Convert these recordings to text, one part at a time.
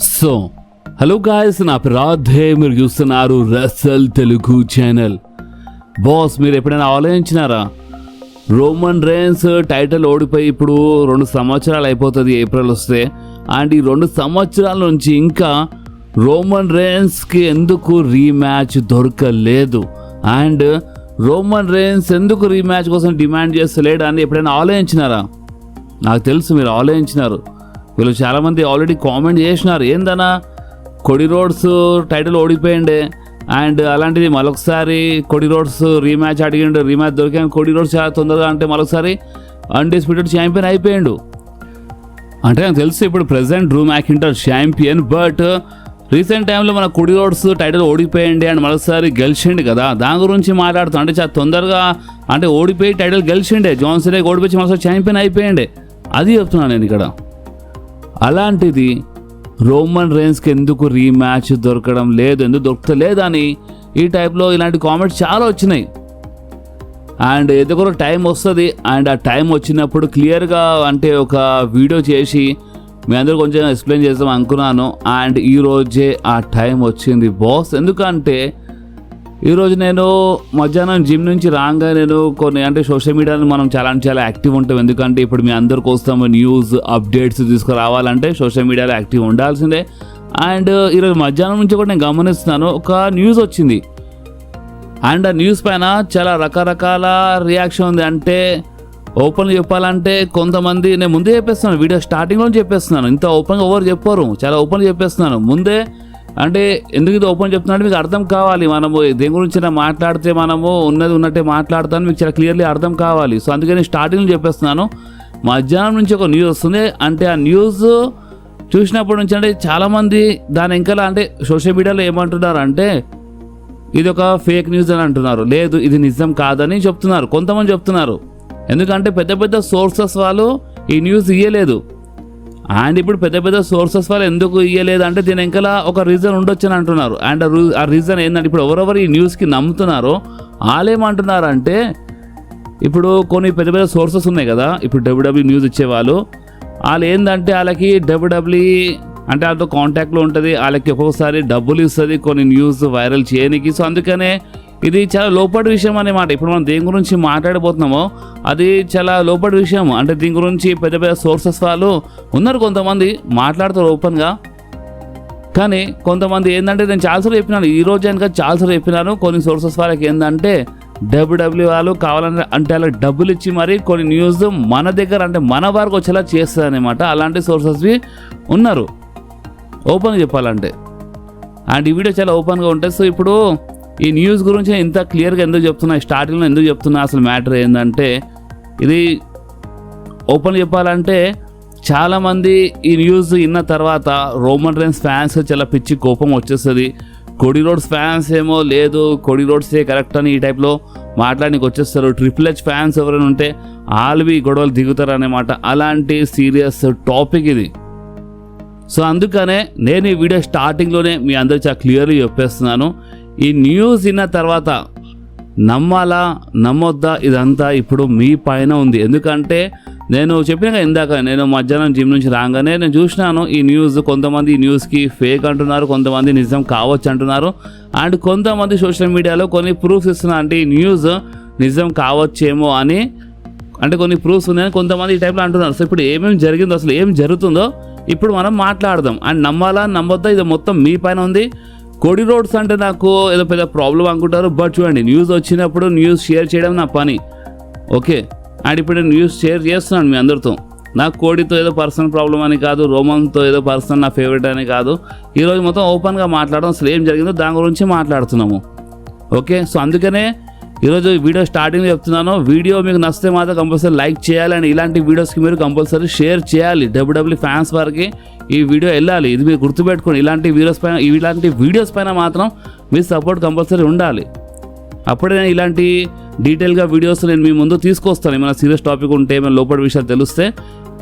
So hello guys, నా పేరు రాధే. మీరు చూస్తున్నారు రసల్ తెలుగు ఛానల్. బాస్, మీరు ఎప్పుడైనా ఆలోచించినారా? రోమన్ రేన్స్ టైటిల్ ఓడిపోయి ఇప్పుడు 2 సంవత్సరాలు అయిపోతుంది ఏప్రిల్ వస్తే. అండ్ ఈ 2 సంవత్సరాల నుంచి ఇంకా రోమన్ రేన్స్కి ఎందుకు రీమ్యాచ్ దొరకలేదు? అండ్ రోమన్ రేన్స్ ఎందుకు రీమ్యాచ్ కోసం డిమాండ్ చేస్తలేడు అని ఎప్పుడైనా ఆలోచించినారా? నాకు తెలుసు మీరు ఆలోచించినారు. వీళ్ళు చాలామంది ఆల్రెడీ కామెంట్ చేసినారు, ఏందన్నా కొడి రోడ్స్ టైటిల్ ఓడిపోయిండే అండ్ అలాంటిది మరొకసారి కొడి రోడ్స్ రీమ్యాచ్ అడిగిండు, రీమ్యాచ్ దొరికాను. కొడి రోడ్స్ చాలా తొందరగా అంటే మరొకసారి అన్డిస్ప్యూటెడ్ ఛాంపియన్ అయిపోయిండు. అంటే నాకు తెలుసు ఇప్పుడు present Drew McIntyre champion, but recent టైంలో మన కొడి రోడ్స్ టైటిల్ ఓడిపోయింది అండ్ మరోసారి గెలిచిండు కదా, దాని గురించి మాట్లాడుతాం. అంటే చాలా తొందరగా అంటే ఓడిపోయి టైటిల్ గెలిచిండే, జాన్సన్ ఓడిపోయి మరోసారి ఛాంపియన్ అయిపోయిండే, అది చెప్తున్నాను నేను ఇక్కడ. అలాంటిది రోమన్ రేన్స్కి ఎందుకు రీమ్యాచ్ దొరకడం లేదు, ఎందుకు దొరకలేదని ఈ టైప్లో ఇలాంటి కామెంట్స్ చాలా వచ్చినాయి. అండ్ ఏదో ఒక టైం వస్తుంది అండ్ ఆ టైం వచ్చినప్పుడు క్లియర్గా అంటే ఒక వీడియో చేసి మీ అందరూ కొంచెం ఎక్స్ప్లెయిన్ చేద్దాం అనుకున్నాను. అండ్ ఈరోజే ఆ టైం వచ్చింది బాస్. ఎందుకంటే ఈరోజు నేను మధ్యాహ్నం జిమ్ నుంచి రాగా నేను కొన్ని అంటే సోషల్ మీడియాలో మనం చాలా యాక్టివ్ ఉంటాం. ఎందుకంటే ఇప్పుడు మీ అందరి కోసం న్యూస్ అప్డేట్స్ తీసుకురావాలంటే సోషల్ మీడియాలో యాక్టివ్ ఉండాల్సిందే. అండ్ ఈరోజు మధ్యాహ్నం నుంచి కూడా నేను గమనిస్తున్నాను, ఒక న్యూస్ వచ్చింది అండ్ ఆ న్యూస్ పైన చాలా రకరకాల రియాక్షన్ ఉంది. అంటే ఓపెన్గా చెప్పాలంటే కొంతమంది, నేను ముందే చెప్పేస్తున్నాను, వీడియో స్టార్టింగ్లో చెప్పేస్తున్నాను, ఇంత ఓపెన్గా ఎవరు చెప్పారు, చాలా ఓపెన్గా చెప్పేస్తున్నాను ముందే. అంటే ఎందుకు ఇది ఓపెన్ చెప్తున్నట్టు మీకు అర్థం కావాలి, మనము దేని గురించి మాట్లాడితే మనము ఉన్నట్టే మాట్లాడతాను, మీకు చాలా క్లియర్లీ అర్థం కావాలి. సో అందుకని స్టార్టింగ్లో చెప్పేస్తున్నాను. మధ్యాహ్నం నుంచి ఒక న్యూస్ వస్తుంది. అంటే ఆ న్యూస్ చూసినప్పటి నుంచి అంటే చాలామంది దాని ఇంకా అంటే సోషల్ మీడియాలో ఏమంటున్నారు అంటే ఇది ఒక ఫేక్ న్యూస్ అని అంటున్నారు, లేదు ఇది నిజం కాదని చెప్తున్నారు, కొంతమంది చెప్తున్నారు. ఎందుకంటే పెద్ద సోర్సెస్ వాళ్ళు ఈ న్యూస్ ఇయ్యలేదు. అండ్ ఇప్పుడు పెద్ద సోర్సెస్ వాళ్ళు ఎందుకు ఇయ్యలేదు అంటే దీని ఇంకా ఒక రీజన్ ఉండొచ్చు అని అంటున్నారు. అండ్ ఆ రీజన్ ఏంటంటే ఇప్పుడు ఎవరెవరు ఈ న్యూస్కి నమ్ముతున్నారో వాళ్ళేమంటున్నారంటే, ఇప్పుడు కొన్ని పెద్ద సోర్సెస్ ఉన్నాయి కదా, ఇప్పుడు WWE న్యూస్ ఇచ్చేవాళ్ళు, వాళ్ళు ఏంటంటే వాళ్ళకి WWE అంటే వాళ్ళతో కాంటాక్ట్లో ఉంటుంది, వాళ్ళకి ఒక్కొక్కసారి డబ్బులు ఇస్తుంది కొన్ని న్యూస్ వైరల్ చేయడానికి. సో అందుకనే ఇది చాలా లోపటి విషయం అన్నమాట. ఇప్పుడు మనం దేని గురించి మాట్లాడబోతున్నామో అది చాలా లోపటి విషయం. అంటే దీని గురించి పెద్ద సోర్సెస్ వాళ్ళు ఉన్నారు, కొంతమంది మాట్లాడతారు ఓపెన్గా. కానీ కొంతమంది ఏంటంటే నేను చాలాసార్లు చెప్పినాను, ఈ రోజు కనుక చాలాసార్లు చెప్పినాను, కొన్ని సోర్సెస్ వాళ్ళకి ఏంటంటే WWE వాళ్ళు కావాలంటే అంటే వాళ్ళకి డబ్బులు ఇచ్చి మరి కొన్ని న్యూస్ మన దగ్గర అంటే మన వరకు వచ్చేలా చేస్తుంది అనమాట. అలాంటి సోర్సెస్వి ఉన్నారు ఓపెన్గా చెప్పాలంటే. అండ్ ఈ వీడియో చాలా ఓపెన్గా ఉంటుంది. సో ఇప్పుడు ఈ న్యూస్ గురించి నేను ఇంత క్లియర్గా ఎందుకు చెప్తున్నా, స్టార్టింగ్లో ఎందుకు చెప్తున్నా, అసలు మ్యాటర్ ఏంటంటే ఇది ఓపెన్ చెప్పాలంటే చాలామంది ఈ న్యూస్ విన్న తర్వాత రోమన్ రేన్స్ ఫ్యాన్స్ చాలా పిచ్చి కోపం వచ్చేస్తుంది. కొడి రోడ్స్ ఫ్యాన్స్ ఏమో లేదు కొడి రోడ్సే కరెక్ట్ అని ఈ టైప్లో మాట్లాడానికి వచ్చేస్తారు. ట్రిపుల్ హెచ్ ఫ్యాన్స్ ఎవరైనా ఉంటే వాళ్ళవి గొడవలు దిగుతారు అన్నమాట. అలాంటి సీరియస్ టాపిక్ ఇది. సో అందుకనే నేను ఈ వీడియో స్టార్టింగ్లోనే మీ అందరూ చాలా క్లియర్గా చెప్పేస్తున్నాను, ఈ న్యూస్ విన్న తర్వాత నమ్మాలా నమ్మొద్దా ఇదంతా ఇప్పుడు మీ పైన ఉంది. ఎందుకంటే నేను చెప్పినాక ఇందాక నేను మధ్యాహ్నం జిమ్ నుంచి రాగానే నేను చూసినాను ఈ న్యూస్. కొంతమంది ఈ న్యూస్కి ఫేక్ అంటున్నారు, కొంతమంది నిజం కావచ్చు అంటున్నారు. అండ్ కొంతమంది సోషల్ మీడియాలో కొన్ని ప్రూఫ్స్ ఇస్తున్నారు, అంటే ఈ న్యూస్ నిజం కావచ్చేమో అని, అంటే కొన్ని ప్రూఫ్స్ ఉన్నాయని కొంతమంది ఈ టైప్లో అంటున్నారు. సో ఇప్పుడు ఏమేమి జరిగిందో, అసలు ఏం జరుగుతుందో ఇప్పుడు మనం మాట్లాడదాం. అండ్ నమ్మాలా నమ్మొద్దా ఇది మొత్తం మీ పైన ఉంది. కొడి రోడ్స్ అంటే నాకు ఏదో పెద్ద ప్రాబ్లం అనుకుంటారు, బట్ చూడండి న్యూస్ వచ్చినప్పుడు న్యూస్ షేర్ చేయడం నా పని, ఓకే. అండ్ ఇప్పుడు నేను న్యూస్ షేర్ చేస్తున్నాను మీ అందరితో. నాకు కోడితో ఏదో పర్సనల్ ప్రాబ్లం అని కాదు, రోమన్తో ఏదో పర్సనల్ నా ఫేవరెట్ అని కాదు. ఈరోజు మొత్తం ఓపెన్గా మాట్లాడడం, అసలు ఏం జరిగిందో దాని గురించి మాట్లాడుతున్నాము, ఓకే. సో అందుకనే ఈరోజు వీడియో స్టార్టింగ్లో చెప్తున్నాను, వీడియో మీకు నచ్చితే మాత్రం కంపల్సరీ లైక్ చేయాలి. అండ్ ఇలాంటి వీడియోస్కి మీరు కంపల్సరీ షేర్ చేయాలి. WWE ఫ్యాన్స్ వారికి ఈ వీడియో వెళ్ళాలి, ఇది మీరు గుర్తుపెట్టుకోండి. ఇలాంటి వీడియోస్ పైన మాత్రం మీ సపోర్ట్ కంపల్సరీ ఉండాలి. అప్పుడే నేను ఇలాంటి డీటెయిల్గా వీడియోస్ నేను మీ ముందు తీసుకొస్తాను. ఏమైనా సీరియస్ టాపిక్ ఉంటే, ఏమైనా లోపల విషయాలు తెలిస్తే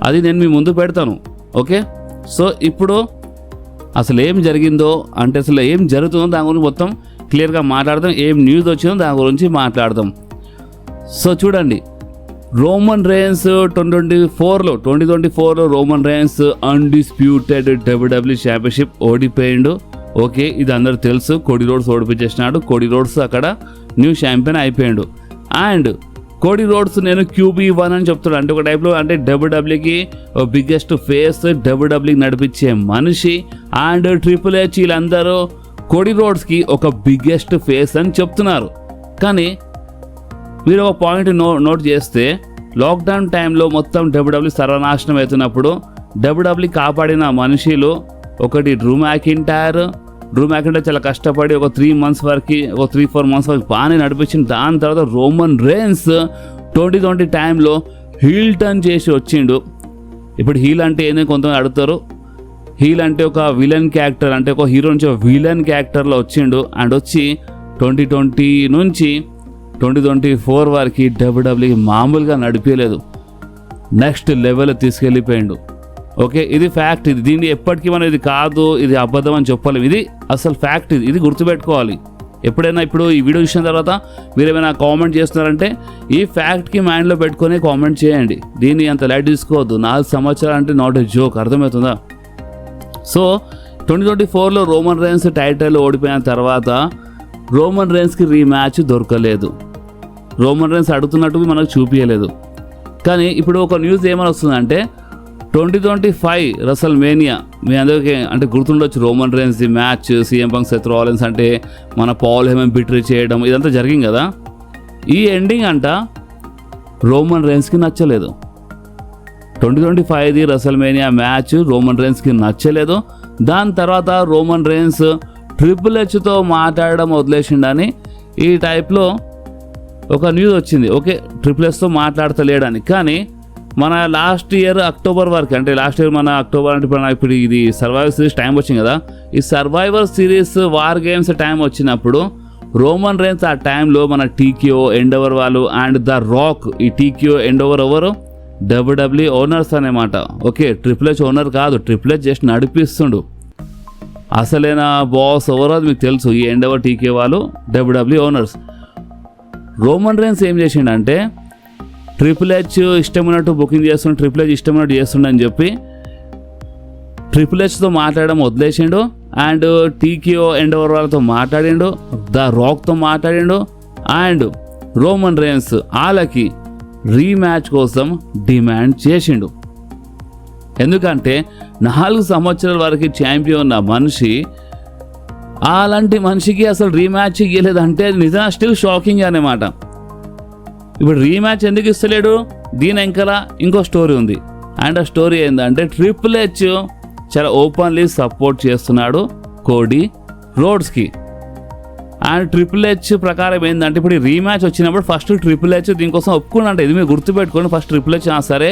అది నేను మీ ముందు పెడతాను, ఓకే. సో ఇప్పుడు అసలు ఏం జరిగిందో అంటే అసలు ఏం జరుగుతుందో దాని గురించి మొత్తం క్లియర్గా మాట్లాడదాం. ఏం న్యూస్ వచ్చిందో దాని గురించి మాట్లాడదాం. సో చూడండి, రోమన్ రేన్స్ 2024లో Roman Reigns undisputed WW championship ఓడిపోయిండు. ఓకే, ఇది అందరూ తెలుసు. కోడీ రోడ్స్ ఓడిపించేసినాడు. కోడీ రోడ్స్ అక్కడ న్యూ ఛాంపియన్ అయిపోయాడు. అండ్ కోడీ రోడ్స్ నేను QB1 అని చెప్తున్నాడు. అంటే ఒక టైప్లో అంటే డబ్ల్యూడబ్ల్యూకి బిగ్గెస్ట్ ఫేస్, డబ్ల్యూడబ్ల్యూకి నడిపించే మనిషి. అండ్ ట్రిపుల్ హెచ్ వీళ్ళందరూ కోడీ రోడ్స్కి ఒక బిగ్గెస్ట్ ఫేస్ అని చెప్తున్నారు. కానీ మీరు ఒక పాయింట్ నోట్ చేస్తే లాక్డౌన్ టైంలో మొత్తం డబ్ల్యూడబ్ల్యూ సర్వనాశనం అవుతున్నప్పుడు డబ్ల్యూడబ్ల్యూ కాపాడిన మనుషులు ఒకటి డ్రూ మ్యాకింటైర్ చాలా కష్టపడి ఒక 3-4 months వరకు బాగానే నడిపించింది. దాని తర్వాత రోమన్ రేన్స్ 2020 టైంలో హీల్ టర్న్ చేసి వచ్చిండు. ఇప్పుడు హీల్ అంటే ఏంటని కొంతమంది అడుగుతారు. హీల్ అంటే ఒక విలన్ క్యారెక్టర్, అంటే ఒక హీరో నుంచి ఒక విలన్ క్యారెక్టర్లో వచ్చిండు. అండ్ వచ్చి 2020 నుంచి 2024 వరకు డబ్ల్యూడబ్ల్యూకి మామూలుగా నడిపించలేదు, నెక్స్ట్ లెవెల్ తీసుకెళ్ళిపోయిండు. ఓకే, ఇది ఫ్యాక్ట్. ఇది దీన్ని ఎప్పటికీ మనం ఇది కాదు, ఇది అబద్ధం అని చెప్పలేము. ఇది అసలు ఫ్యాక్ట్. ఇది గుర్తుపెట్టుకోవాలి. ఎప్పుడైనా ఇప్పుడు ఈ వీడియో చూసిన తర్వాత మీరు ఏమైనా కామెంట్ చేస్తున్నారంటే ఈ ఫ్యాక్ట్కి మైండ్లో పెట్టుకొని కామెంట్ చేయండి. దీన్ని అంత లైట్ తీసుకోవద్దు. 4 సంవత్సరాలు అంటే నాట్ ఏ జోక్, అర్థమవుతుందా? సో 2024లో రోమన్ రేన్స్ టైటిల్ ఓడిపోయిన తర్వాత రోమన్ రేన్స్కి రీమ్యాచ్ దొరకలేదు. రోమన్ రేన్స్ అడుగుతున్నట్టు మనకు చూపించలేదు. కానీ ఇప్పుడు ఒక న్యూస్ ఏమని వస్తుందంటే 2025 రసల్ మేనియా, మీ అందరికీ అంటే గుర్తుండొచ్చు Roman Reigns the match, CM Punk Seth Rollins అంటే మన పాల్ హెమన్ బిట్రీ చేయడం ఇదంతా జరిగింది కదా. ఈ ఎండింగ్ అంట రోమన్ రేన్స్కి నచ్చలేదు. 2025ది రసల్ మేనియా మ్యాచ్ రోమన్ రేన్స్కి నచ్చలేదు. దాని తర్వాత రోమన్ రేన్స్ ట్రిపుల్ హెచ్తో మాట్లాడడం వదిలేసిండని ఈ టైప్లో ఒక న్యూస్ వచ్చింది. ఓకే, ట్రిపుల్ హెచ్తో మాట్లాడతలేడని. కానీ మన లాస్ట్ ఇయర్ అక్టోబర్ వరకు, అంటే లాస్ట్ ఇయర్ మన అక్టోబర్ అంటే ఇప్పుడు ఇది సర్వైవర్ సిరీస్ టైం వచ్చింది కదా. ఈ survivor series war games time వచ్చినప్పుడు రోమన్ రేన్స్ ఆ టైంలో మన TKO ఎండోవర్ వాళ్ళు అండ్ ద రాక్, ఈ TKO ఎండోవర్ ఎవరు డబ్ల్యూడబ్ల్యూ ఓనర్స్ అన్నమాట. ఓకే, ట్రిపుల్ హెచ్ ఓనర్ కాదు, ట్రిపుల్ హెచ్ జస్ట్ నడిపిస్తుండు. అసలైన బాస్ ఎవరో అది మీకు తెలుసు. ఈ ఎండోవర్ TKO వాళ్ళు డబ్ల్యూడబ్ల్యూ ఓనర్స్. రోమన్ రేన్స్ ఏం చేసిండంటే ట్రిపుల్ హెచ్ ఇష్టమైనట్టు బుకింగ్ చేస్తుండు, ట్రిపుల్ హెచ్ ఇష్టమైనట్టు చేస్తుండని చెప్పి ట్రిపుల్ హెచ్తో మాట్లాడడం వదిలేసిండు. అండ్ TKO ఎండోవర్ వాళ్ళతో మాట్లాడిండు, ద రాక్తో మాట్లాడిండు. అండ్ రోమన్ రేన్స్ వాళ్ళకి రీమ్యాచ్ కోసం డిమాండ్ చేసిండు. ఎందుకంటే 4 సంవత్సరాల వరకు ఛాంపియన్ ఉన్న మనిషి అలాంటి మనిషికి అసలు రీమ్యాచ్ ఇవ్వలేదంటే నిజంగా స్టిల్ షాకింగ్ అన్నమాట. ఇప్పుడు రీమ్యాచ్ ఎందుకు ఇస్తలేడు? దీని వెనకాల ఇంకో స్టోరీ ఉంది. అండ్ ఆ స్టోరీ ఏంటంటే ట్రిపుల్ హెచ్ చాలా ఓపెన్లీ సపోర్ట్ చేస్తున్నాడు కోడీ రోడ్స్కి. అండ్ ట్రిపుల్ హెచ్ ప్రకారం ఏంటంటే ఇప్పుడు రీమ్యాచ్ వచ్చినప్పుడు ఫస్ట్ ట్రిపుల్ హెచ్ దీనికోసం ఒప్పుకున్నట్టు. ఇది మీరు గుర్తుపెట్టుకోండి. ఫస్ట్ ట్రిపుల్ హెచ్ సరే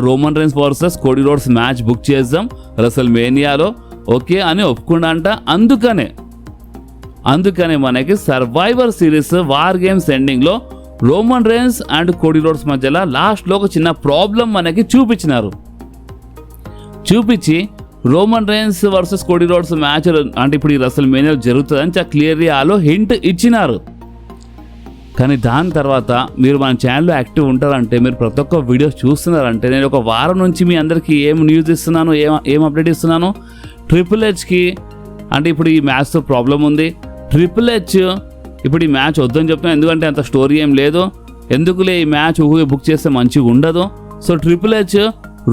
Roman Reigns versus Cody roads match book చేద్దాం రసల్ మేనియాలో, ఓకే అని ఒప్పుకున్నంట. అందుకనే మనకి సర్వైవర్ సిరీస్ వార్ గేమ్స్ ఎండింగ్లో Roman rains and Cody roads మధ్యలో లాస్ట్లో ఒక చిన్న ప్రాబ్లం మనకి చూపించి Roman Reigns versus Cody roads match అంటే ఇప్పుడు ఈ రసల్ మేనియా జరుగుతుందని చాలా క్లియర్లీ ఆలో హింట్ ఇచ్చినారు. కానీ దాని తర్వాత మీరు మన ఛానల్లో యాక్టివ్ ఉంటారంటే, మీరు ప్రతి ఒక్క వీడియోస్ చూస్తున్నారంటే, నేను ఒక వారం నుంచి మీ అందరికీ ఏం న్యూస్ ఇస్తున్నాను, ఏం అప్డేట్ ఇస్తున్నాను. ట్రిపుల్ హెచ్కి అంటే ఇప్పుడు ఈ మ్యాచ్తో ప్రాబ్లం ఉంది. ట్రిపుల్ హెచ్ ఇప్పుడు ఈ మ్యాచ్ వద్దని చెప్తున్నాను, ఎందుకంటే అంత స్టోరీ ఏం లేదు. ఎందుకులే ఈ మ్యాచ్ బుక్ చేస్తే మంచిగా ఉండదు. So triple H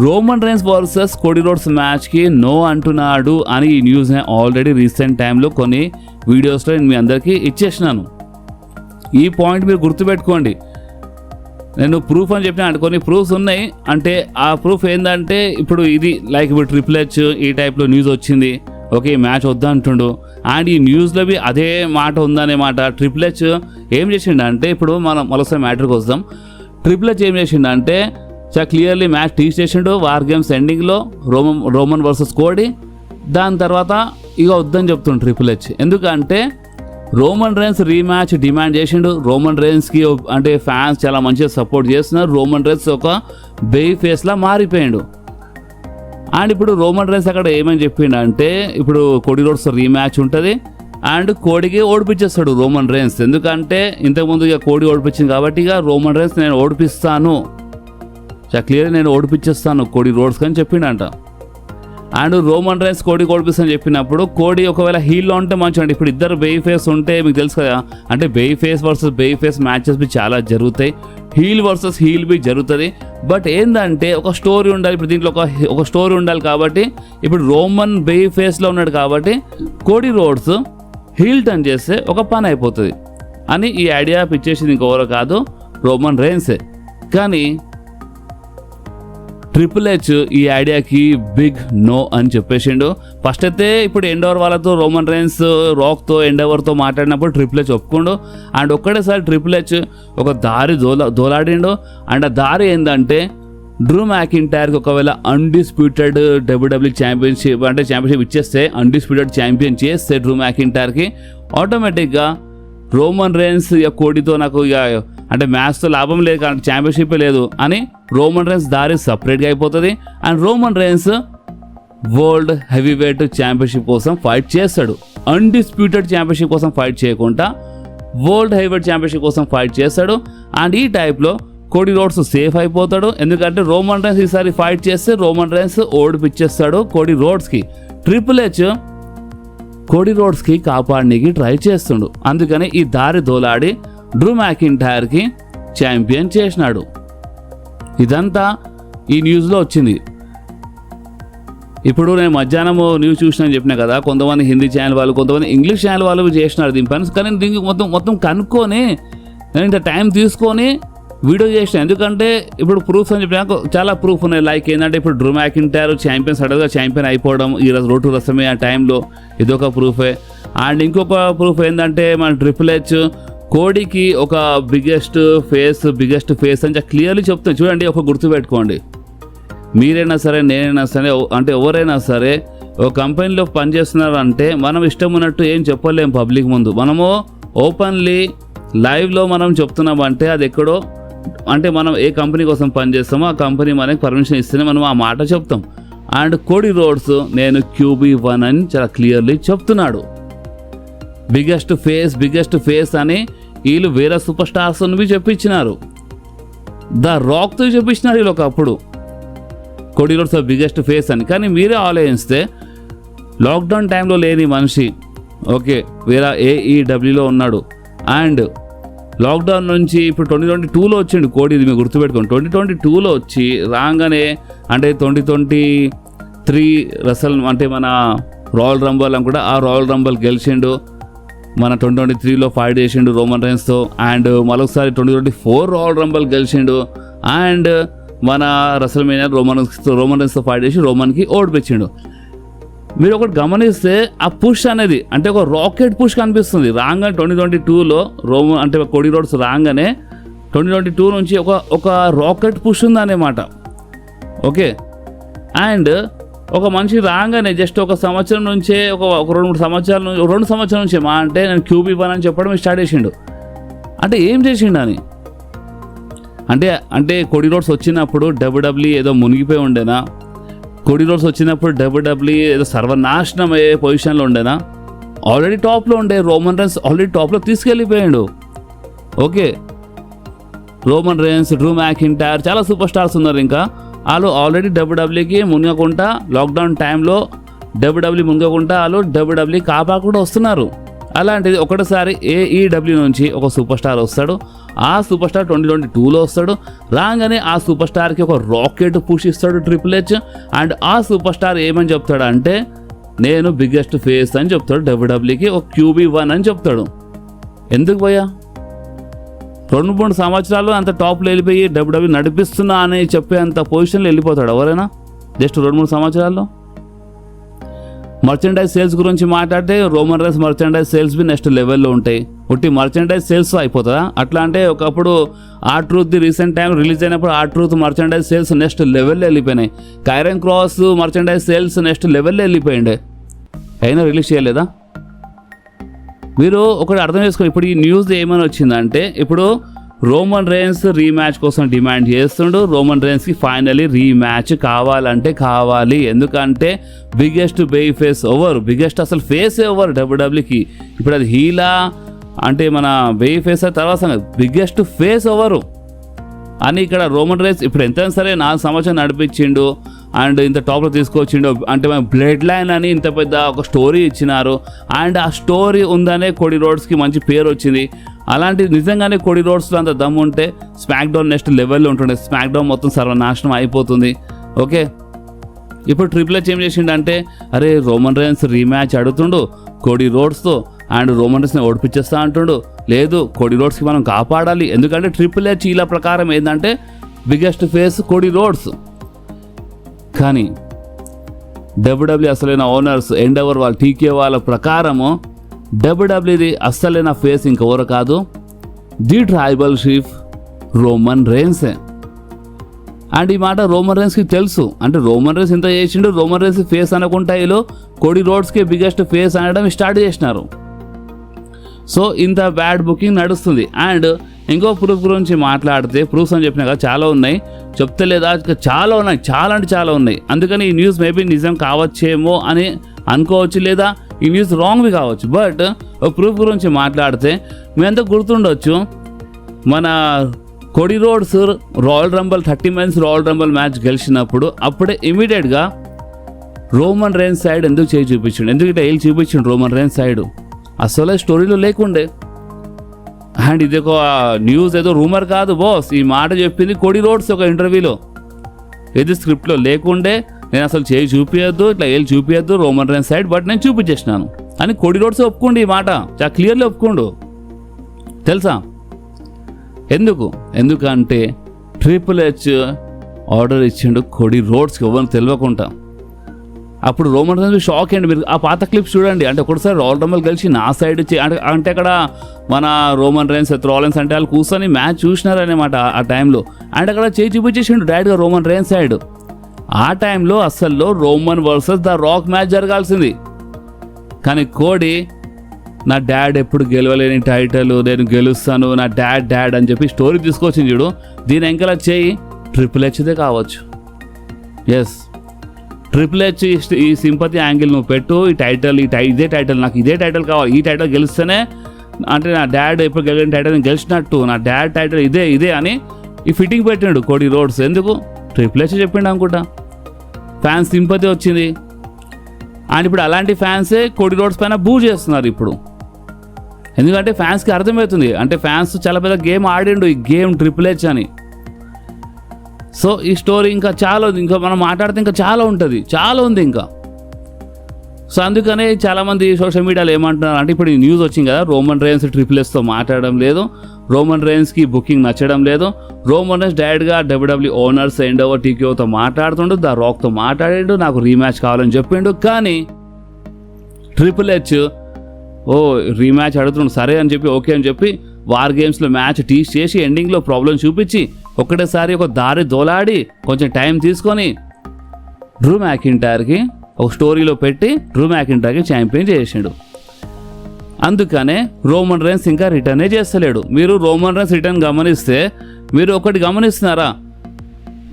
Roman Reigns versus Cody Rhodes మ్యాచ్కి నో అంటున్నాడు అని ఈ న్యూస్ని ఆల్రెడీ రీసెంట్ టైంలో కొన్ని వీడియోస్లో నేను మీ అందరికీ ఇచ్చేసినాను. ఈ పాయింట్ మీరు గుర్తుపెట్టుకోండి. నేను ప్రూఫ్ అని చెప్పిన అంటే కొన్ని ప్రూఫ్స్ ఉన్నాయి. అంటే ఆ ప్రూఫ్ ఏంటంటే ఇప్పుడు ఇది లైక్ ఇప్పుడు ట్రిపుల్ హెచ్ ఈ టైప్లో న్యూస్ వచ్చింది, ఓకే మ్యాచ్ వద్దా అంటుండు. అండ్ ఈ న్యూస్లో అదే మాట ఉందనే మాట. ట్రిపుల్ హెచ్ ఏం చేసిండంటే ఇప్పుడు మనం మరోసారి మ్యాటర్కి వస్తాం. ట్రిపుల్ హెచ్ ఏం చేసిండంటే చాలా క్లియర్లీ మ్యాచ్ టీచ్ చేసిండు వార్ గేమ్స్ ఎండింగ్లో రోమన్ వర్సెస్ కోడీ. దాని తర్వాత ఇక వద్దని చెప్తుండు ట్రిపుల్ హెచ్. ఎందుకంటే రోమన్ రేన్స్ రీమ్యాచ్ డిమాండ్ చేసిండు. రోమన్ రేన్స్కి అంటే ఫ్యాన్స్ చాలా మంచిగా సపోర్ట్ చేస్తున్నారు. రోమన్ రేన్స్ ఒక బేయి ఫేస్లా మారిపోయాడు. అండ్ ఇప్పుడు రోమన్ రేన్స్ అక్కడ ఏమని చెప్పిండు అంటే ఇప్పుడు కోడీ రోడ్స్ రీమ్యాచ్ ఉంటుంది, అండ్ కోడికి ఓడిపించేస్తాడు రోమన్ రేన్స్. ఎందుకంటే ఇంతకుముందు ఇక కోడి ఓడిపించింది కాబట్టి ఇక రోమన్ రేన్స్ నేను ఓడిపిస్తాను, క్లియర్గా నేను ఓడిపించేస్తాను కోడి రోడ్స్ అని చెప్పిండంట. అండ్ రోమన్ రేన్స్ కోడి ఓడిపిస్తాను చెప్పినప్పుడు కోడి ఒకవేళ హీల్లో ఉంటే మంచిగా. అంటే ఇప్పుడు ఇద్దరు బేయి ఫేస్ ఉంటే మీకు తెలుసు కదా, అంటే baby face versus baby face matches బి చాలా జరుగుతాయి, హీల్ వర్సెస్ హీల్ బి జరుగుతుంది. బట్ ఏంటంటే ఒక స్టోరీ ఉండాలి, ఇప్పుడు దీంట్లో ఒక స్టోరీ ఉండాలి. కాబట్టి ఇప్పుడు రోమన్ బేయి ఫేస్లో ఉన్నాడు కాబట్టి కోడి రోడ్స్ హీల్ టర్న్ చేస్తే ఒక పని అయిపోతుంది అని ఈ ఐడియా పిచ్చేసింది ఇంకెవరో కాదు, రోమన్ రేన్సే. కానీ ట్రిపుల్ హెచ్ ఈ ఐడియాకి బిగ్ నో అని చెప్పేసిండు. ఫస్ట్ అయితే ఇప్పుడు ఎండోవర్ వాళ్ళతో రోమన్ రేన్స్ రాక్తో ఎండోవర్తో మాట్లాడినప్పుడు ట్రిపుల్ హెచ్ ఒప్పుకుండు. అండ్ ఒక్కడేసారి ట్రిపుల్ హెచ్ ఒక దారి దోలాడిండు. అండ్ ఆ దారి ఏంటంటే డ్రూ మ్యాకింటైర్కి ఒకవేళ అన్డిస్ప్యూటెడ్ డబ్ల్యూడబ్ల్యూ ఛాంపియన్షిప్ ఇచ్చేస్తే, అన్డిస్ప్యూటెడ్ ఛాంపియన్ చేస్తే డ్రూ మ్యాకింటైర్కి ఆటోమేటిక్గా రోమన్ రేన్స్ ఇక కోడితో నాకు ఇక అంటే మ్యాచ్తో లాభం లేదు కానీ ఛాంపియన్షిప్ లేదు అని రోమన్ రేన్స్ దారి సపరేట్గా అయిపోతుంది. And Roman rains world heavyweight championship కోసం ఫైట్ చేస్తాడు. అన్డిస్ప్యూటెడ్ ఛాంపియన్షిప్ కోసం ఫైట్ చేయకుండా వరల్డ్ హెవీ వెయిట్ ఛాంపియన్షిప్ కోసం ఫైట్ చేస్తాడు. అండ్ ఈ టైప్లో కోడి రోడ్స్ సేఫ్ అయిపోతాడు. ఎందుకంటే రోమన్ రేన్స్ ఈసారి ఫైట్ చేస్తే రోమన్ రేన్స్ ఓడిపిచ్చేస్తాడు కోడి రోడ్స్కి. ట్రిపుల్ హెచ్ కోడి రోడ్స్కి కాపాడడానికి ట్రై చేస్తుండు. అందుకని ఈ దారి దోలాడి డ్రూ మ్యాకింటైర్కి ఛాంపియన్ చేసినాడు. ఇదంతా ఈ న్యూస్లో వచ్చింది. ఇప్పుడు నేను మధ్యాహ్నం న్యూస్ చూసినా చెప్పినా కదా, కొంతమంది హిందీ ఛానల్ వాళ్ళు, కొంతమంది ఇంగ్లీష్ ఛానల్ వాళ్ళు చేసినారు దీని పని. కానీ దీనికి మొత్తం కనుక్కొని నేను ఇంత టైం తీసుకొని వీడియో చేసిన. ఎందుకంటే ఇప్పుడు ప్రూఫ్స్ అని చెప్పినా చాలా ప్రూఫ్ ఉన్నాయి. లైక్ ఏంటంటే ఇప్పుడు డ్రూ మ్యాకింటైర్ ఛాంపియన్ సడన్గా ఛాంపియన్ అయిపోవడం ఈరోజు రోడ్ టు రెస్ల్‌మేనియా టైంలో, ఇదొక ప్రూఫే. అండ్ ఇంకొక ప్రూఫ్ ఏంటంటే మన ట్రిపుల్ హెచ్ కోడికి ఒక బిగ్గెస్ట్ ఫేస్ అని క్లియర్లీ చెప్తాను. చూడండి, ఒక గుర్తుపెట్టుకోండి, మీరైనా సరే నేనైనా సరే అంటే ఎవరైనా సరే ఒక కంపెనీలో పనిచేస్తున్నారంటే మనం ఇష్టం ఉన్నట్టు ఏం చెప్పలేం పబ్లిక్ ముందు. మనము ఓపెన్లీ లైవ్లో మనం చెప్తున్నామంటే అది ఎక్కడో అంటే మనం ఏ కంపెనీ కోసం పనిచేస్తామో ఆ కంపెనీ మనకి పర్మిషన్ ఇస్తేనే మనం ఆ మాట చెప్తాం. అండ్ కోడి రోడ్స్ నేను QB1 అని చాలా క్లియర్లీ చెప్తున్నాడు. బిగ్గెస్ట్ ఫేస్ అని వీళ్ళు వేరే సూపర్ స్టార్స్ అని చెప్పించినారు. ద రాక్తో చెప్పించినారు వీళ్ళు ఒకప్పుడు కోడి రోడ్స్ బిగ్గెస్ట్ ఫేస్ అని. కానీ మీరే ఆలోచిస్తే లాక్డౌన్ టైంలో లేని మనిషి ఓకే వేరే AEWలో ఉన్నాడు. అండ్ లాక్డౌన్ నుంచి ఇప్పుడు 2022లో వచ్చిండు కోడి. ఇది మీరు గుర్తుపెట్టుకోండి, 2022లో వచ్చి రాగానే అంటే 2023 రెసల్ అంటే మన రాయల్ రంబల్ అని కూడా ఆ రాయల్ రంబల్ గెలిచిండు. మన 2023లో ఫైట్ చేసిండు రోమన్ రేన్స్తో. అండ్ మరొకసారి 2024 రాయల్ రంబల్ గెలిచిండు. అండ్ మన రెసల్‌మేనియా రోమన్ రేన్స్తో ఫైట్ చేసి రోమన్కి ఓడిపించిండు. మీరు ఒకటి గమనిస్తే ఆ పుష్ అనేది అంటే ఒక రాకెట్ పుష్ కనిపిస్తుంది. రాగానే 2022లో అంటే కోడి రోడ్స్ రాగానే 2022 నుంచి ఒక రాకెట్ పుష్ ఉందన్నమాట. ఓకే, అండ్ ఒక మనిషి రాగానే జస్ట్ ఒక సంవత్సరం నుంచే ఒక 2 సంవత్సరాల నుంచే మా అంటే నేను QB1 అని చెప్పడం స్టార్ట్ చేసిండు. అంటే ఏం చేసిండు అని అంటే కోడి రోడ్స్ వచ్చినప్పుడు WWE ఏదో మునిగిపోయి ఉండేనా? కోడి రోడ్స్ వచ్చినప్పుడు WWE ఏదో సర్వనాశనం అయ్యే పొజిషన్లో ఉండేనా? ఆల్రెడీ టాప్లో ఉండే రోమన్ రేన్స్ ఆల్రెడీ టాప్లో తీసుకెళ్ళిపోయాడు. Okay, Roman Reigns, Drew McIntyre చాలా సూపర్ స్టార్స్ ఉన్నారు. ఇంకా వాళ్ళు ఆల్రెడీ WWEకి మునగకుండా లాక్డౌన్ టైంలో WWE మునగకుండా వాళ్ళు WWE కాపాడకుండా వస్తున్నారు. అలాంటిది ఒకటిసారి AEW నుంచి ఒక సూపర్ స్టార్ వస్తాడు. ఆ సూపర్ స్టార్ 2022లో వస్తాడు. రాగానే ఆ సూపర్ స్టార్కి ఒక రాకెట్ పుష్ ఇస్తాడు ట్రిపుల్ హెచ్. అండ్ ఆ సూపర్ స్టార్ ఏమని చెప్తాడు అంటే నేను బిగ్గెస్ట్ ఫేస్ అని చెప్తాడు WWEకి, ఒక QB1 అని చెప్తాడు. ఎందుకు పోయా 2-3 సంవత్సరాలు అంత టాప్లో వెళ్ళిపోయి WWE నడిపిస్తున్నా అని చెప్పేంత పొజిషన్లో వెళ్ళిపోతాడు ఎవరైనా జస్ట్ 2-3 సంవత్సరాల్లో? మర్చెండైజ్ సేల్స్ గురించి మాట్లాడితే Roman Reigns merchandise sales be next లెవెల్లో ఉంటాయి. ఒకటి మర్చెండైజ్ సేల్స్ అయిపోతుందా? అట్లా అంటే ఒకప్పుడు R-Truth రీసెంట్ టైం రిలీజ్ అయినప్పుడు R-Truth మర్చెండైజ్ సేల్స్ నెక్స్ట్ లెవెల్లో వెళ్ళిపోయినాయి. కైరన్ క్రాస్ మర్చెండైజ్ సేల్స్ నెక్స్ట్ లెవెల్లో వెళ్ళిపోయిండే, అయినా రిలీజ్ చేయలేదా? మీరు ఒకటి అర్థం చేసుకోండి. ఇప్పుడు ఈ న్యూస్ ఏమైనా వచ్చిందంటే ఇప్పుడు రోమన్ రేన్స్ రీమ్యాచ్ కోసం డిమాండ్ చేస్తుండు. రోమన్ రేన్స్కి ఫైనలీ రీమ్యాచ్ కావాలంటే కావాలి, ఎందుకంటే biggest baby face over, biggest అసలు ఫేస్ ఓవర్ డబ్ల్యూడబ్ల్యూకి. ఇప్పుడు అది హీలా అంటే మన బేబీ ఫేస్ తర్వాత బిగ్గెస్ట్ ఫేస్ ఓవరు అని ఇక్కడ రోమన్ రేన్స్ ఇప్పుడు ఎంతైనా సరే 4 సంవత్సరాలు నడిపించిండు అండ్ ఇంత టాప్లో తీసుకొచ్చిండు. అంటే మన బ్లడ్ లైన్ అని ఇంత పెద్ద ఒక స్టోరీ ఇచ్చినారు అండ్ ఆ స్టోరీ ఉందనే కోడీ రోడ్స్కి మంచి పేరు వచ్చింది. అలాంటి నిజంగానే కోడీ రోడ్స్లో అంత దమ్ము ఉంటే స్మాక్ డౌన్ నెక్స్ట్ లెవెల్లో ఉంటుండే. స్మాక్ డౌన్ మొత్తం సర్వనాశనం అయిపోతుంది. ఓకే, ఇప్పుడు ట్రిపుల్ హెచ్ ఏం చేసిండంటే అరే రోమన్ రేన్స్ రీమ్యాచ్ అడుగుతుండు కోడీ రోడ్స్తో అండ్ రోమన్ రేన్స్ని ఓడిపించేస్తా అంటుండు. లేదు, కోడీ రోడ్స్కి మనం కాపాడాలి, ఎందుకంటే ట్రిపుల్ హెచ్ ఇలా ప్రకారం ఏంటంటే బిగ్గెస్ట్ ఫేస్ కోడీ రోడ్స్. కానీ డబ్ల్యూడబ్ల్యూ అసలైన ఓనర్స్ ఎండెవర్ వాళ్ళ టీకే వాళ్ళ ప్రకారము డబ్ల్యూడబ్ల్యూది అసలైన ఫేస్ ఇంకెవరు కాదు, ది ట్రైబల్ చీఫ్ రోమన్ రేన్సే. అండ్ ఈ మాట రోమన్ రేన్స్కి తెలుసు. అంటే రోమన్ రేన్స్ ఇంత చేసిండు, రోమన్ రేన్స్ ఫేస్ అనుకుంటా వీళ్ళు కోడీ రోడ్స్కి బిగ్గెస్ట్ ఫేస్ అనడం స్టార్ట్ చేసినారు. సో ఇంత బ్యాడ్ బుకింగ్ నడుస్తుంది. అండ్ ఇంకో ప్రూఫ్ గురించి మాట్లాడితే ప్రూఫ్స్ అని చెప్పినా కదా చాలా ఉన్నాయి, చెప్తలేదా చాలా ఉన్నాయి, చాలా అంటే చాలా ఉన్నాయి. అందుకని ఈ న్యూస్ మేబీ నిజం కావచ్చేమో అని అనుకోవచ్చు, లేదా ఈ న్యూస్ రాంగ్వి కావచ్చు. బట్ ఒక ప్రూఫ్ గురించి మాట్లాడితే మీ అంతా గుర్తుండొచ్చు, మన Cody Rhodes Royal Rumble 30 men's Royal Rumble match గెలిచినప్పుడు అప్పుడే ఇమీడియట్గా రోమన్ రేన్స్ సైడ్ ఎందుకు చేయి చూపించిండు, ఎందుకంటే ఏళ్ళు చూపించిండు రోమన్ రేన్స్ సైడ్ అసలు స్టోరీలో లేకుండే. అండ్ ఇది ఒక న్యూస్ ఏదో రూమర్ కాదు బాస్, ఈ మాట చెప్పింది కోడీ రోడ్స్ ఒక ఇంటర్వ్యూలో. ఇది స్క్రిప్ట్లో లేకుండే, నేను అసలు చేయి చూపించద్దు, ఇట్లా ఏళ్ళు చూపించద్దు రోమన్ రేన్స్ సైడ్, బట్ నేను చూపించేసినాను అని కోడీ రోడ్స్ ఒప్పుకోండి. ఈ మాట చాలా క్లియర్లీ ఒప్పుకోండు. తెలుసా ఎందుకంటే ట్రిపుల్ హెచ్ ఆర్డర్ ఇచ్చిండు కోడీ రోడ్స్కి ఎవరిని తెలియకుండా. అప్పుడు రోమన్ రేన్స్ షాక్ అండి. మీరు ఆ పాత క్లిప్స్ చూడండి. అంటే ఒకటిసారి రాయల్ రంబల్ కలిసి నా సైడ్ అంటే అక్కడ మన రోమన్ రేన్స్ రాలెన్స్ అంటే వాళ్ళు కూర్చొని మ్యాచ్ చూసినారనమాట ఆ టైంలో. అండ్ అక్కడ చేయి చూపించేసిండు డైరెక్ట్గా రోమన్ రేన్స్ సైడ్. ఆ టైంలో అస్సల్లో Roman versus the Rock match జరగాల్సింది. కానీ కోడీ నా డాడ్ ఎప్పుడు గెలవలేని టైటిల్ నేను గెలుస్తాను, నా డాడ్ అని చెప్పి స్టోరీ తీసుకొచ్చింది చూడు. దీని ఎంకలా చేయి ట్రిపుల్ హెచ్దే కావచ్చు. ఎస్, ట్రిపుల్ హెచ్ ఈ సింపతి యాంగిల్ నువ్వు పెట్టు, ఈ టైటిల్ ఇదే టైటిల్, నాకు ఇదే టైటిల్ కావాలి, ఈ టైటిల్ గెలిస్తేనే అంటే నా డాడ్ ఎప్పుడు గెలిచిన టైటిల్ నేను గెలిచినట్టు, నా డాడ్ టైటిల్ ఇదే అని ఈ ఫిట్టింగ్ పెట్టిండు కోడీ రోడ్స్. ఎందుకు ట్రిపుల్ హెచ్ చెప్పిండు అనుకుంటా. ఫ్యాన్స్ సింపతి వచ్చింది. అండ్ ఇప్పుడు అలాంటి ఫ్యాన్సే కోడీ రోడ్స్ పైన బూ చేస్తున్నారు ఇప్పుడు. ఎందుకంటే ఫ్యాన్స్కి అర్థమవుతుంది, అంటే ఫ్యాన్స్ చాలా పెద్ద గేమ్ ఆడిండు ఈ గేమ్ ట్రిపుల్ హెచ్ అని. సో ఈ స్టోరీ ఇంకా చాలా ఉంది, ఇంకా మనం మాట్లాడితే ఇంకా చాలా ఉంటుంది, చాలా ఉంది ఇంకా. సో అందుకనే చాలామంది సోషల్ మీడియాలో ఏమంటున్నారు అంటే ఇప్పుడు ఈ న్యూస్ వచ్చింది కదా, రోమన్ రేన్స్ ట్రిపుల్ హెచ్తో మాట్లాడడం లేదు, రోమన్ రేన్స్కి బుకింగ్ నచ్చడం లేదు, రోమన్ రేన్స్ డైరెక్ట్గా డబ్ల్యూడబ్ల్యూ ఓనర్స్ ఎండెవర్ టీకేతో మాట్లాడుతుండు, ద రాక్తో మాట్లాడిండు, నాకు రీమ్యాచ్ కావాలని చెప్పిండు. కానీ ట్రిపుల్ హెచ్ రీమ్యాచ్ అడుగుతుండు, సరే అని చెప్పి ఓకే అని చెప్పి వార్ గేమ్స్లో మ్యాచ్ టీచ్ చేసి ఎండింగ్లో ప్రాబ్లం చూపించి ఒకటేసారి ఒక దారి దోలాడి కొంచెం టైం తీసుకొని డ్రూ మ్యాకింటైర్కి ఒక స్టోరీలో పెట్టి డ్రూ మ్యాకింటైర్కి ఛాంపియన్ చేసిండు. అందుకనే రోమన్ రేన్స్ ఇంకా రిటర్నే చేస్తలేడు. మీరు రోమన్ రేన్స్ రిటర్న్ గమనిస్తే మీరు ఒకటి గమనిస్తున్నారా,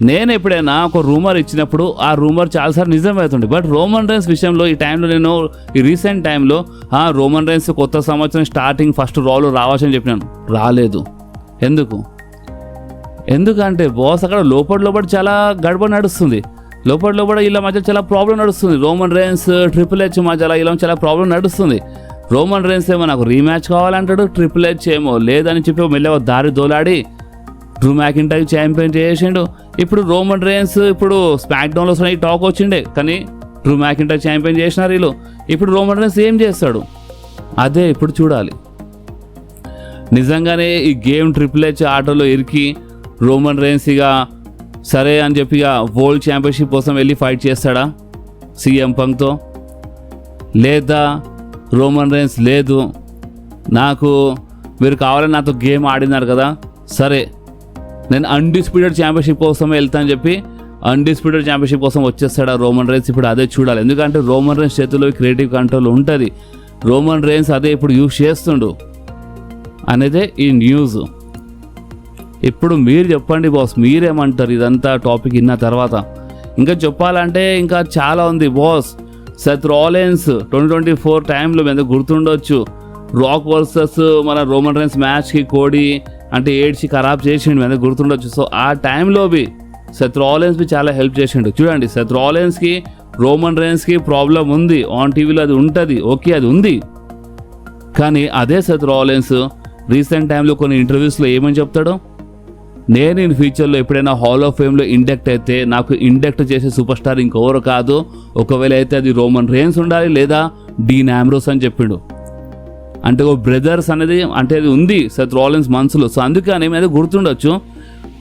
నేను ఎప్పుడైనా ఒక రూమర్ ఇచ్చినప్పుడు ఆ రూమర్ చాలాసార్లు నిజమవుతుంది. బట్ రోమన్ రేన్స్ విషయంలో ఈ టైంలో నేను ఈ రీసెంట్ టైంలో రోమన్ రేన్స్ కొత్త సంవత్సరం స్టార్టింగ్ ఫస్ట్ రాలో రావచ్చని చెప్పినాను, రాలేదు. ఎందుకంటే బాస్ అక్కడ లోపల చాలా గడబడి నడుస్తుంది, లోపల ఇలా మధ్య చాలా ప్రాబ్లం నడుస్తుంది. రోమన్ రేన్స్ ట్రిపుల్ హెచ్ మధ్యలో ఇలా చాలా ప్రాబ్లం నడుస్తుంది. రోమన్ రేన్స్ ఏమో నాకు రీమ్యాచ్ కావాలంటాడు, ట్రిపుల్ హెచ్ ఏమో లేదని చెప్పి మెల్లగా దారి దోలాడి డ్రూ మ్యాకింటైర్ ఛాంపియన్ చేసిండు. ఇప్పుడు రోమన్ రేన్స్ ఇప్పుడు స్మాక్ డౌన్లో ఈ టాక్ వచ్చిండే, కానీ డ్రూ మ్యాకింటైర్ ఛాంపియన్ చేసినారు వీళ్ళు. ఇప్పుడు రోమన్ రేన్స్ ఏం చేస్తాడు అదే ఇప్పుడు చూడాలి. నిజంగానే ఈ గేమ్ ట్రిపుల్ హెచ్ ఆటోలో ఇరికి రోమన్ రేన్స్ ఇక సరే అని చెప్పి ఇక వరల్డ్ ఛాంపియన్షిప్ కోసం వెళ్ళి ఫైట్ చేస్తాడా సీఎం పంక్తో, లేదా రోమన్ రేన్స్ లేదు నాకు మీరు కావాలని నాతో గేమ్ ఆడినారు కదా, సరే నేను అన్డిస్ప్యూటెడ్ ఛాంపియన్షిప్ కోసం వెళ్తా అని చెప్పి అన్డిస్ప్యూటెడ్ ఛాంపియన్షిప్ కోసం వచ్చేస్తాడా రోమన్ రేన్స్. ఇప్పుడు అదే చూడాలి, ఎందుకంటే రోమన్ రేన్స్ చేతిలో క్రియేటివ్ కంట్రోల్ ఉంటుంది. రోమన్ రేన్స్ అదే ఇప్పుడు యూజ్ చేస్తుండు అనేదే ఈ న్యూస్. ఇప్పుడు మీరు చెప్పండి బాస్, మీరేమంటారు ఇదంతా టాపిక్ విన్న తర్వాత? ఇంకా చెప్పాలంటే ఇంకా చాలా ఉంది బాస్. సెత్ రాలిన్స్ 2024 టైంలో మీద గుర్తుండొచ్చు, రాక్ వర్సెస్ మన రోమన్ రైన్స్ మ్యాచ్కి కోడి అంటే ఏడ్చి ఖరాబ్ చేసిండు మీద గుర్తుండొచ్చు. సో ఆ టైంలో సెత్ రాలిన్స్ చాలా హెల్ప్ చేసిండు. చూడండి, సెత్ రాలిన్స్కి రోమన్ రైన్స్కి ప్రాబ్లం ఉంది, ఆన్ టీవీలో అది ఉంటుంది, ఓకే అది ఉంది. కానీ అదే సెత్ రాలిన్స్ రీసెంట్ టైంలో కొన్ని ఇంటర్వ్యూస్లో ఏమని చెప్తాడో, నేను ఇన్ ఫ్యూచర్లో ఎప్పుడైనా హాల్ ఆఫ్ ఫేమ్లో ఇండక్ట్ అయితే నాకు ఇండక్ట్ చేసే సూపర్ స్టార్ ఇంకెవరు కాదు, ఒకవేళ అయితే అది రోమన్ రేన్స్ ఉండాలి లేదా డీన్ ఆంబ్రోస్ అని చెప్పిండు. అంటే ఒక బ్రదర్స్ అనేది అంటే అది ఉంది సెత్ రాలిన్స్ మనసులో. సో అందుకని మీద గుర్తుండొచ్చు,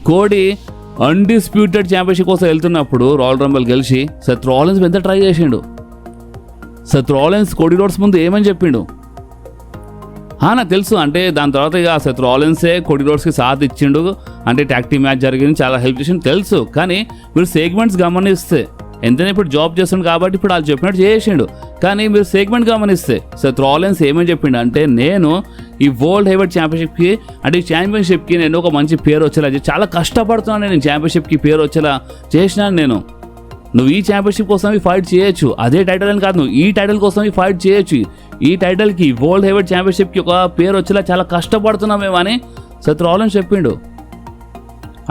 కోడి అన్డిస్ప్యూటెడ్ ఛాంపియన్షిప్ కోసం వెళ్తున్నప్పుడు రాయల్ రంబల్ గెలిచి సెత్ రాలిన్స్ ఎంత ట్రై చేసిండు. సెత్ రాలిన్స్ కోడి రోడ్స్ ముందు ఏమని చెప్పిండు, నాకు తెలుసు అంటే దాని తర్వాత ఇక సెత్ రాలిన్సే కోడి రోడ్స్కి సాత్ ఇచ్చిండు, అంటే ట్యాగ్ టీమ్ మ్యాచ్ జరిగింది, చాలా హెల్ప్ చేసిండు తెలుసు. కానీ మీరు సెగ్మెంట్స్ గమనిస్తే, ఎంతైనా ఇప్పుడు జాబ్ చేస్తుండు కాబట్టి ఇప్పుడు వాళ్ళు చెప్పినట్టు చేసిండు, కానీ మీరు సెగ్మెంట్ గమనిస్తే సెత్ రాలిన్స్ ఏమని చెప్పిండు అంటే, నేను ఈ వరల్డ్ హెవీవెయిట్ ఛాంపియన్షిప్కి అంటే ఈ ఛాంపియన్షిప్కి నేను ఒక మంచి పేరు వచ్చేలా చాలా కష్టపడుతున్నాను, నేను ఛాంపియన్షిప్కి పేరు వచ్చేలా చేసినాను. నేను నువ్వు ఈ ఛాంపియన్షిప్ కోసం ఫైట్ చేయొచ్చు, అదే టైటిల్ అని కాదు, నువ్వు ఈ టైటిల్ కోసం ఫైట్ చేయొచ్చు, ఈ టైటిల్కి వరల్డ్ హెవీవెయిట్ ఛాంపియన్షిప్కి ఒక పేరు వచ్చేలా చాలా కష్టపడుతున్నామేమో అని సెత్ రాలిన్స్ చెప్పిండు.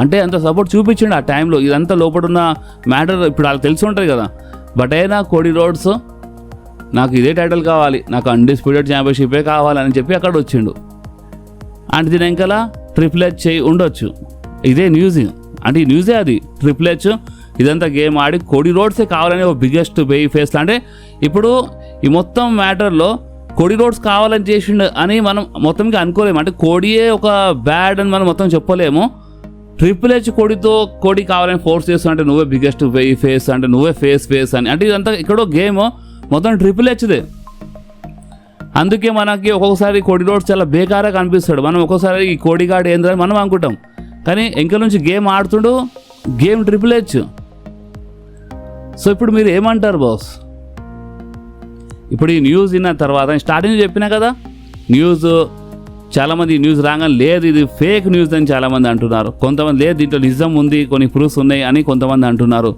అంటే అంత సపోర్ట్ చూపించిండు ఆ టైంలో. ఇదంతా లోపడున్న మ్యాటర్ ఇప్పుడు వాళ్ళకి తెలిసి ఉంటుంది కదా. బట్ అయినా కోడి రోడ్స్ నాకు ఇదే టైటిల్ కావాలి, నాకు అన్డిస్ప్యూటెడ్ ఛాంపియన్షిపే కావాలని చెప్పి అక్కడ వచ్చిండు. అంటే దీని వెనకాల ట్రిపుల్ హెచ్ చేయి ఉండొచ్చు, ఇదే న్యూస్, అంటే ఈ న్యూసే అది. ట్రిపుల్ హెచ్ ఇదంతా గేమ్ ఆడి కోడి రోడ్సే కావాలని ఒక బిగ్గెస్ట్ బెయి ఫేస్. అంటే ఇప్పుడు ఈ మొత్తం మ్యాటర్లో కోడి రోడ్స్ కావాలని చేసిండు అని మనం మొత్తంగా అనుకోలేము. అంటే కోడియే ఒక బ్యాడ్ అని మనం మొత్తం చెప్పలేము. ట్రిపుల్ హెచ్ కోడి కావాలని ఫోర్స్ చేస్తున్నా అంటే నువ్వే బిగ్గెస్ట్ బెయి ఫేస్, అంటే నువ్వే ఫేస్ అని, అంటే ఇదంతా ఇక్కడో గేమ్ మొత్తం ట్రిపుల్ హెచ్దే. అందుకే మనకి ఒక్కొక్కసారి కోడి రోడ్స్ చాలా బేకారంగా కనిపిస్తాడు. మనం ఒక్కొక్కసారి ఈ కోడిగాడు ఏందని మనం అనుకుంటాం, కానీ ఇంక నుంచి గేమ్ ఆడుతుండు, గేమ్ ట్రిపుల్ హెచ్. సో ఇప్పుడు మీరు ఏమంటారు బాస్? ఇప్పుడు ఈ న్యూస్ విన్న తర్వాత స్టార్టింగ్ చెప్పినా కదా, న్యూస్ చాలామంది న్యూస్ రాగానే లేదు ఇది ఫేక్ న్యూస్ అని చాలామంది అంటున్నారు, కొంతమంది లేదు దీంట్లో నిజం ఉంది, కొన్ని ప్రూఫ్స్ ఉన్నాయి అని కొంతమంది అంటున్నారు.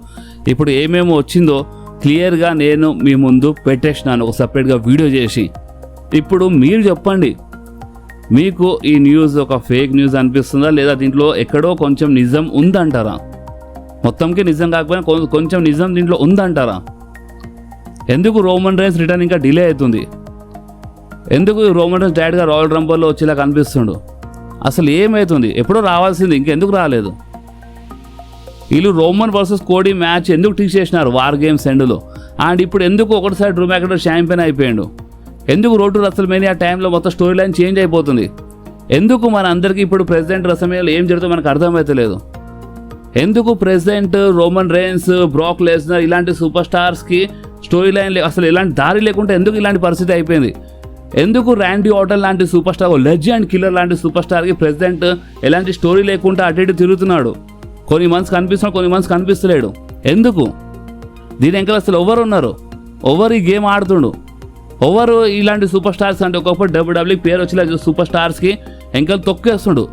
ఇప్పుడు ఏమేమో వచ్చిందో క్లియర్గా నేను మీ ముందు పెట్టేసినాను ఒక సపరేట్గా వీడియో చేసి. ఇప్పుడు మీరు చెప్పండి, మీకు ఈ న్యూస్ ఒక ఫేక్ న్యూస్ అనిపిస్తుందా, లేదా దీంట్లో ఎక్కడో కొంచెం నిజం ఉందంటారా? మొత్తంకి నిజం కాకపోయినా కొంచెం నిజం దీంట్లో ఉందంటారా? ఎందుకు రోమన్ రైన్స్ రిటర్న్ ఇంకా డిలే అవుతుంది? ఎందుకు రోమన్ రైన్స్ డైరెక్ట్గా రాయల్ రంబల్లో వచ్చేలా కనిపిస్తుండు? అసలు ఏమవుతుంది? ఎప్పుడో రావాల్సింది, ఇంకెందుకు రాలేదు? వీళ్ళు రోమన్ వర్సెస్ కోడి మ్యాచ్ ఎందుకు టీచ్ చేసినారు వార్ గేమ్స్ ఎండ్లో? అండ్ ఇప్పుడు ఎందుకు ఒకటిసారి డ్రూ మ్యాక్ఇంటైర్ ఛాంపియన్ అయిపోయాడు? ఎందుకు రోడ్ టు రెస్ల్మేనియా టైంలో మొత్తం స్టోరీ లైన్ చేంజ్ అయిపోతుంది? ఎందుకు మన అందరికీ ఇప్పుడు ప్రెసిడెంట్ రెస్ల్మేనియాలో ఏం జరుగుతుందో మనకు అర్థమవుతలేదు? ఎందుకు president Roman Reigns, Brock Lesnar ఇలాంటి సూపర్ స్టార్స్కి స్టోరీ లైన్ అసలు ఎలాంటి దారి లేకుండా ఎందుకు ఇలాంటి పరిస్థితి అయిపోయింది? ఎందుకు ర్యాండీ ఆర్టన్ లాంటి సూపర్ స్టార్, లెజెండ్ కిల్లర్ లాంటి సూపర్ స్టార్కి ప్రెసిడెంట్ ఎలాంటి స్టోరీ లేకుండా అటు ఇటు తిరుగుతున్నాడు? కొన్ని మంత్స్ కనిపిస్తున్నాడు, కొన్ని మంత్స్ కనిపిస్తలేడు. ఎందుకు? దీని వెనకాల అసలు ఎవరు ఉన్నారు? ఎవరు ఈ గేమ్ ఆడుతుండు? ఎవరు ఇలాంటి సూపర్ స్టార్స్? అంటే ఒకప్పుడు డబ్ల్యూడబ్ల్యూఈ పేరు వచ్చేలా సూపర్ స్టార్స్కి వెనకాల తొక్కేస్తుండు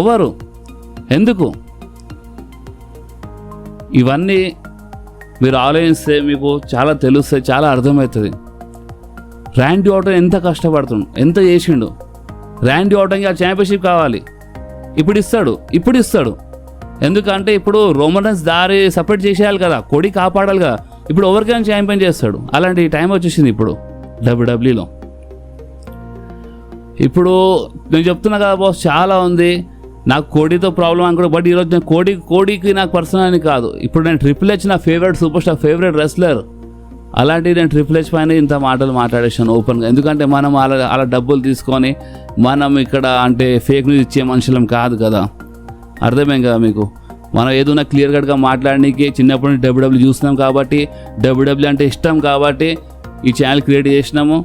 ఎవరు? ఎందుకు? ఇవన్నీ మీరు ఆలోచిస్తే మీకు చాలా తెలుస్తాయి, చాలా అర్థమవుతుంది. ర్యాండీ ఆర్టన్ ఎంత కష్టపడుతుండు, ఎంత చేసిండు. ర్యాండీ ఆర్టన్కి ఆ ఛాంపియన్షిప్ కావాలి, ఇప్పుడు ఇస్తాడు. ఎందుకంటే ఇప్పుడు రోమన్ రైన్స్ దారి సపరేట్ చేసేయాలి కదా, కోడి కాపాడాలి కదా. ఇప్పుడు ఎవరికైనా ఛాంపియన్ చేస్తాడు. అలాంటి టైం వచ్చేసింది ఇప్పుడు డబ్ల్యూడబ్ల్యూలో. ఇప్పుడు నేను చెప్తున్నా కదా బాస్, చాలా ఉంది. నాకు కోడితో ప్రాబ్లం అనుకో, బట్ ఈరోజు నేను కోడికి నాకు పర్సనల్ అని కాదు. ఇప్పుడు నేను ట్రిపుల్ హెచ్ నా favourite super star, favourite wrestler. అలాంటి నేను ట్రిపుల్ హెచ్ పైన ఇంత మాటలు మాట్లాడేసాను ఓపెన్గా. ఎందుకంటే మనం అలా డబ్బులు తీసుకొని మనం ఇక్కడ అంటే ఫేక్ న్యూస్ ఇచ్చే మనుషులం కాదు కదా. అర్థమేం కదా మీకు? మనం ఏదైనా క్లియర్ కట్గా మాట్లాడడానికి చిన్నప్పటి నుంచి డబ్ల్యూడబ్ల్యూ చూస్తున్నాం కాబట్టి, డబ్ల్యూడబ్ల్యూ అంటే ఇష్టం కాబట్టి ఈ ఛానల్ క్రియేట్ చేసినాము.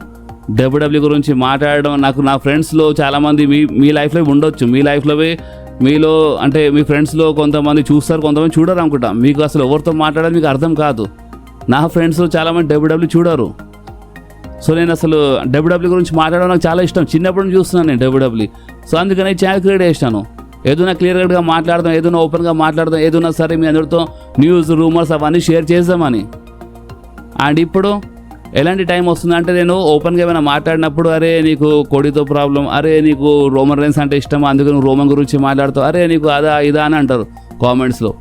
డబ్ల్యూడబ్ల్యూ గురించి మాట్లాడడం నా ఫ్రెండ్స్లో చాలామంది మీ లైఫ్లో ఉండొచ్చు. మీ లైఫ్లో మీలో అంటే మీ ఫ్రెండ్స్లో కొంతమంది చూస్తారు, కొంతమంది చూడరు అనుకుంటా. మీకు అసలు ఎవరితో మాట్లాడాలి మీకు అర్థం కాదు. నా ఫ్రెండ్స్ చాలామంది డబ్ల్యూడబ్ల్యూ చూడరు. సో నేను అసలు డబ్ల్యూడబ్ల్యూ గురించి మాట్లాడడం నాకు చాలా ఇష్టం. చిన్నప్పటి నుంచి చూస్తున్నాను నేను డబ్ల్యూడబ్ల్యూ. సో అందుకని ఛానల్ క్రియేట్ చేసినాను. ఏదైనా క్లియర్ కట్గా మాట్లాడదాం, ఏదైనా ఓపెన్గా మాట్లాడదాం, ఏదైనా సరే మీ అందరితో న్యూస్ రూమర్స్ అవన్నీ షేర్ చేద్దామని. అండ్ ఇప్పుడు ఎలాంటి టైం వస్తుందంటే నేను ఓపెన్గా ఏమైనా మాట్లాడినప్పుడు అరే నీకు కోడితో ప్రాబ్లం, అరే నీకు రోమన్ రైన్స్ అంటే ఇష్టం అందుకే నువ్వు రోమన్ గురించి మాట్లాడుతావు, అరే నీకు అదా ఇదా అని అంటారు కామెంట్స్లో.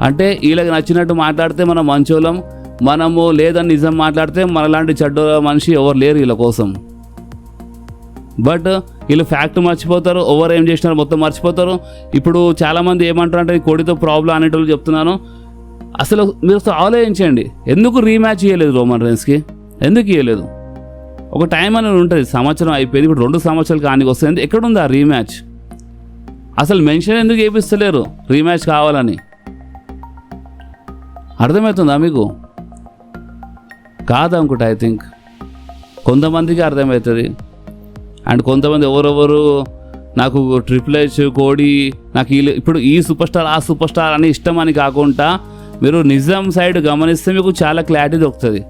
అంటే వీళ్ళకి నచ్చినట్టు మాట్లాడితే మనం మంచోళ్ళం, మనము లేదని నిజం మాట్లాడితే మనలాంటి చెడ్డ మనిషి ఎవరు లేరు వీళ్ళ కోసం. బట్ వీళ్ళు ఫ్యాక్ట్ మర్చిపోతారు, ఎవరు ఏం చేసినారు మొత్తం మర్చిపోతారు. ఇప్పుడు చాలామంది ఏమంటారు అంటే కోడితో ప్రాబ్లం అనేటోళ్ళు చెప్తున్నాను. అసలు మీరు ఆలోచించండి, ఎందుకు రీమ్యాచ్ ఇవ్వలేదు రోమన్ రైన్స్కి? ఎందుకు ఇవ్వలేదు? ఒక టైం అనేది ఉంటుంది, సంవత్సరం అయిపోయింది, ఇప్పుడు 2 సంవత్సరాలు కానీ వస్తుంది, ఎక్కడుంది ఆ రీమ్యాచ్? అసలు మెన్షన్ ఎందుకు చేపిస్తలేరు రీమ్యాచ్ కావాలని? అర్థమవుతుందా మీకు? కాదనుకుంటా, ఐ థింక్ కొంతమందికి అర్థమవుతుంది. అండ్ కొంతమంది ఎవరెవరు నాకు ట్రిపుల్ హెచ్ కోడి నాకు ఇప్పుడు ఈ సూపర్ స్టార్ ఆ సూపర్ స్టార్ అని ఇష్టం అని కాకుండా మీరు నిజం సైడ్ గమనిస్తే మీకు చాలా క్లారిటీ దొరుకుతుంది.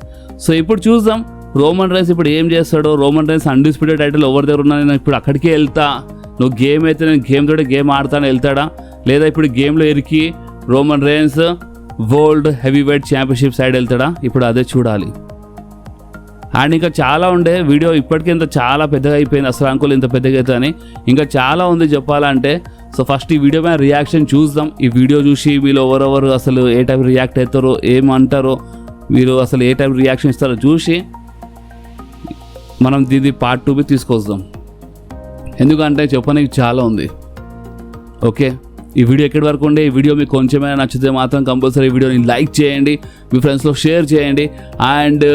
సో ఇప్పుడు చూద్దాం రోమన్ రైన్స్ ఇప్పుడు ఏం చేస్తాడో. రోమన్ రైన్స్ అన్డిస్ప్యూటెడ్ టైటిల్ ఎవరి దగ్గర ఉన్నా నేను ఇప్పుడు అక్కడికే వెళ్తా, నువ్వు గేమ్ అయితే నేను గేమ్ తోటి గేమ్ ఆడతాను వెళ్తాడా, లేదా ఇప్పుడు గేమ్లో ఇరికి Roman Reigns world heavyweight championship side వెళ్తాడా? ఇప్పుడు అదే చూడాలి. అండ్ ఇంకా చాలా ఉండే వీడియో, ఇప్పటికీ ఇంత చాలా పెద్దగా అయిపోయింది, అసలు అనుకోలేదు ఇంత పెద్దగా అవుతుంది అని. ఇంకా చాలా ఉంది చెప్పాలంటే. సో ఫస్ట్ ఈ వీడియో మీద రియాక్షన్ చూద్దాం. ఈ వీడియో చూసి మీలో ఎవరెవరు అసలు ఏ టైప్ రియాక్ట్ అవుతారో, ఏమంటారో, మీరు అసలు ఏ టైప్ రియాక్షన్ ఇస్తారో చూసి మనం దీన్ని పార్ట్ 2 తీసుకొద్దాం. ఎందుకంటే చెప్పడానికి చాలా ఉంది. ఓకే, ఈ వీడియో ఎక్కడి వరకు ఉండే. ఈ వీడియో మీకు కొంచెమైనా నచ్చితే మాత్రం కంపల్సరీ ఈ వీడియోని లైక్ చేయండి, మీ ఫ్రెండ్స్లో షేర్ చేయండి, అండ్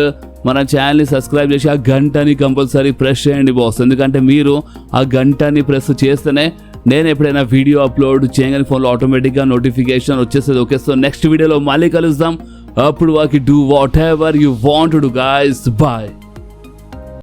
మన ఛానల్ని సబ్స్క్రైబ్ చేసి ఆ గంటని కంపల్సరీ ప్రెస్ చేయండి బాస్. ఎందుకంటే మీరు ఆ గంటని ప్రెస్ చేస్తేనే నేను ఎప్పుడైనా వీడియో అప్లోడ్ చేయగానే ఫోన్లో ఆటోమేటిక్గా నోటిఫికేషన్ వచ్చేస్తుంది. ఓకే, సో నెక్స్ట్ వీడియోలో మళ్ళీ కలుద్దాం. అప్పుడు వాకి do whatever you want to do guys. Bye.